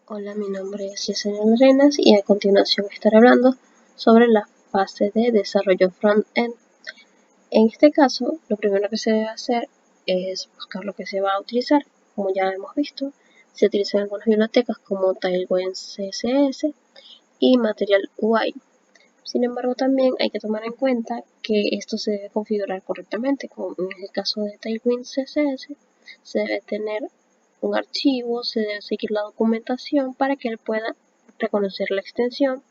Hola, mi nombre es Yesenia Arenas y a continuación estaré hablando sobre la fase de desarrollo front-end. En este caso, lo primero que se debe hacer es buscar lo que se va a utilizar. Como ya hemos visto, se utilizan algunas bibliotecas como Tailwind CSS y Material UI. Sin embargo, también hay que tomar en cuenta que esto se debe configurar correctamente. Como en el caso de Tailwind CSS, se debe tener un archivo, se debe seguir la documentación para que él pueda reconocer la extensión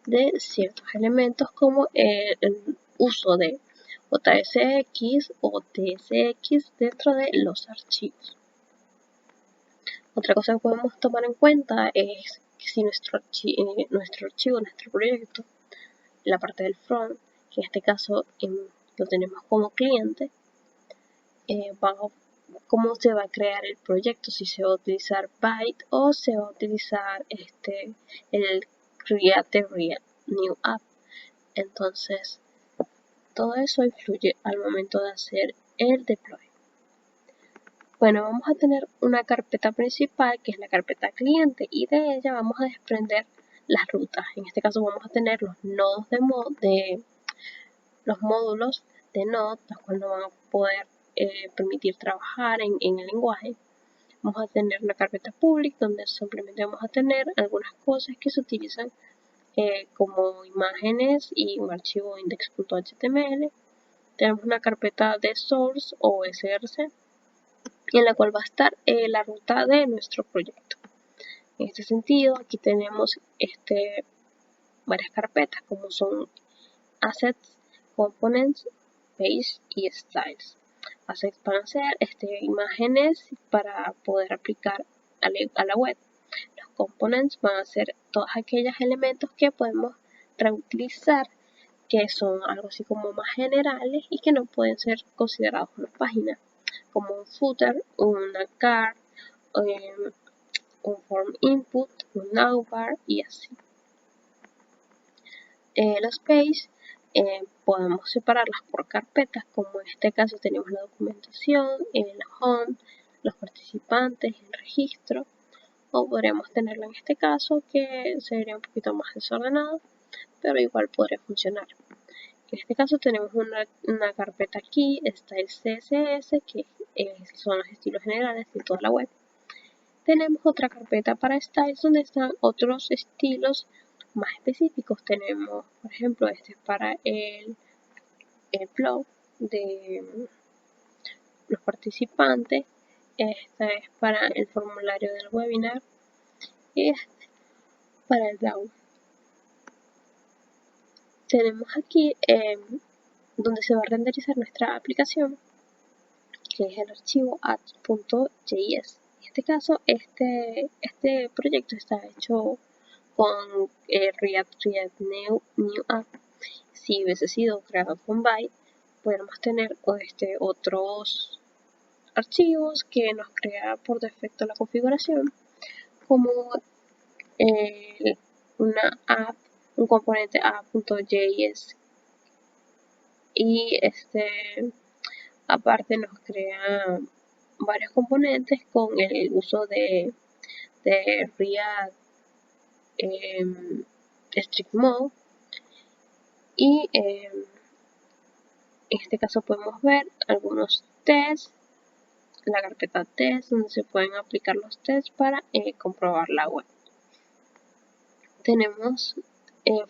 de ciertos elementos como el uso de JSX o TSX dentro de los archivos. Otra cosa que podemos tomar en cuenta es que si nuestro proyecto, la parte del front, que en este caso lo tenemos como cliente, cómo se va a crear el proyecto, si se va a utilizar Byte o se va a utilizar el Create New App. Entonces, todo eso influye al momento de hacer el deploy. Bueno, vamos a tener una carpeta principal que es la carpeta cliente y de ella vamos a desprender las rutas. En este caso vamos a tener los nodos los módulos de Node, los cuales nos van a poder permitir trabajar en el lenguaje. Vamos a tener la carpeta public, donde simplemente vamos a tener algunas cosas que se utilizan como imágenes y un archivo index.html. Tenemos una carpeta de source o src, en la cual va a estar la ruta de nuestro proyecto. En este sentido, aquí tenemos varias carpetas como son assets, components, page y styles. Assets van a ser imágenes para poder aplicar a la web. Los components van a ser todos aquellos elementos que podemos reutilizar, que son algo así como más generales y que no pueden ser considerados una página, como un footer, una card, un form input, un navbar y así. Los pages podemos separarlas por carpetas, como en este caso tenemos la documentación, el home, los participantes, el registro, o podríamos tenerlo en este caso que sería un poquito más desordenado, pero igual podría funcionar. En este caso tenemos una carpeta aquí, Style CSS, que son los estilos generales de toda la web. Tenemos otra carpeta para styles donde están otros estilos más específicos. Tenemos, por ejemplo, este es para el blog de los participantes, esta es para el formulario del webinar y este para el blog. Tenemos aquí donde se va a renderizar nuestra aplicación, que es el archivo add.js. En este caso, este proyecto está hecho con React New App. Si hubiese sido creado con Byte, podemos tener otros archivos que nos crea por defecto la configuración, como una app, un componente app.js, y aparte nos crea varios componentes con el uso de React Strict Mode, y en este caso podemos ver algunos tests, la carpeta test donde se pueden aplicar los tests para comprobar la web. Tenemos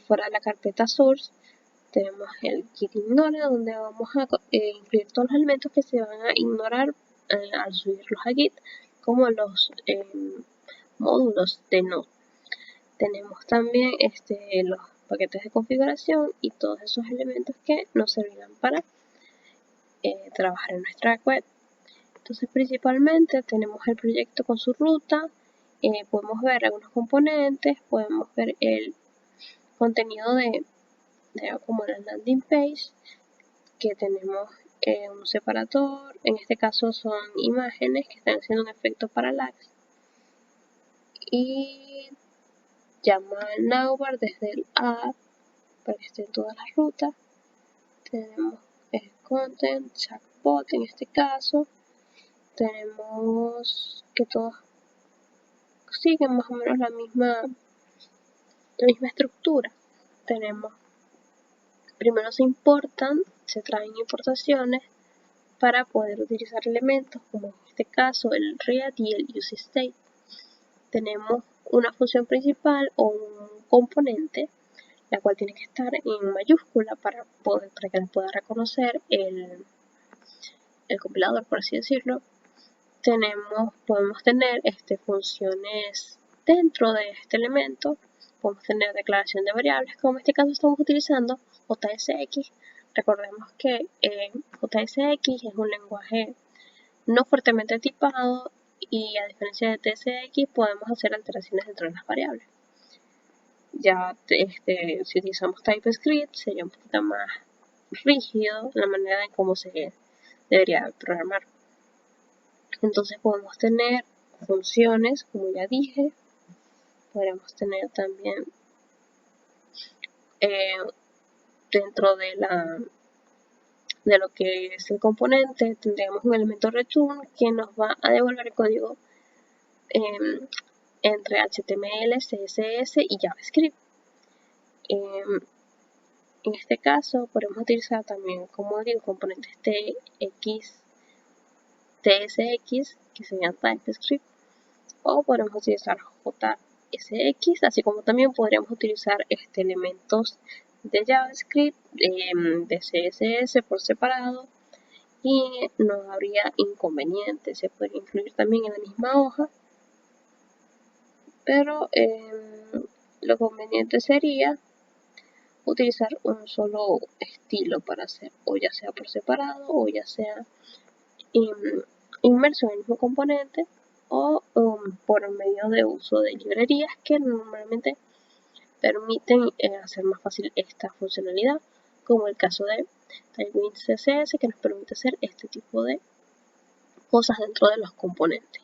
fuera de la carpeta source, tenemos el git ignore, donde vamos a incluir todos los elementos que se van a ignorar al subirlos a git, como los módulos de Node. Tenemos también los paquetes de configuración y todos esos elementos que nos servirán para trabajar en nuestra web. Entonces, principalmente tenemos el proyecto con su ruta, podemos ver algunos componentes, podemos ver el contenido de como la landing page, que tenemos un separador, en este caso son imágenes que están haciendo un efecto parallax, y llama al navbar desde el app para que estén todas las rutas. Tenemos el content, chatbot en este caso, tenemos que todos siguen más o menos la misma estructura. Tenemos, primero se traen importaciones para poder utilizar elementos, como en este caso el read y el useState. Tenemos una función principal o un componente, la cual tiene que estar en mayúscula para que la pueda reconocer el compilador, por así decirlo. Podemos tener funciones dentro de este elemento. Podemos tener declaración de variables, como en este caso estamos utilizando JSX. Recordemos que JSX es un lenguaje no fuertemente tipado y a diferencia de TSX podemos hacer alteraciones dentro de las variables. Ya si utilizamos TypeScript sería un poquito más rígido la manera en cómo se debería programar. Entonces podemos tener funciones, como ya dije. Podemos tener también dentro de lo que es el componente, tendríamos un elemento return que nos va a devolver el código entre HTML, CSS y JavaScript. En este caso podemos utilizar también, como digo, componentes TSX, que serían TypeScript, o podemos utilizar JSX, así como también podríamos utilizar elementos de JavaScript, de CSS por separado, y no habría inconveniente. Se puede incluir también en la misma hoja, pero lo conveniente sería utilizar un solo estilo para hacer, o ya sea por separado o ya sea inmerso en el mismo componente, o por medio de uso de librerías que normalmente permiten hacer más fácil esta funcionalidad, como el caso de Tailwind CSS, que nos permite hacer este tipo de cosas dentro de los componentes.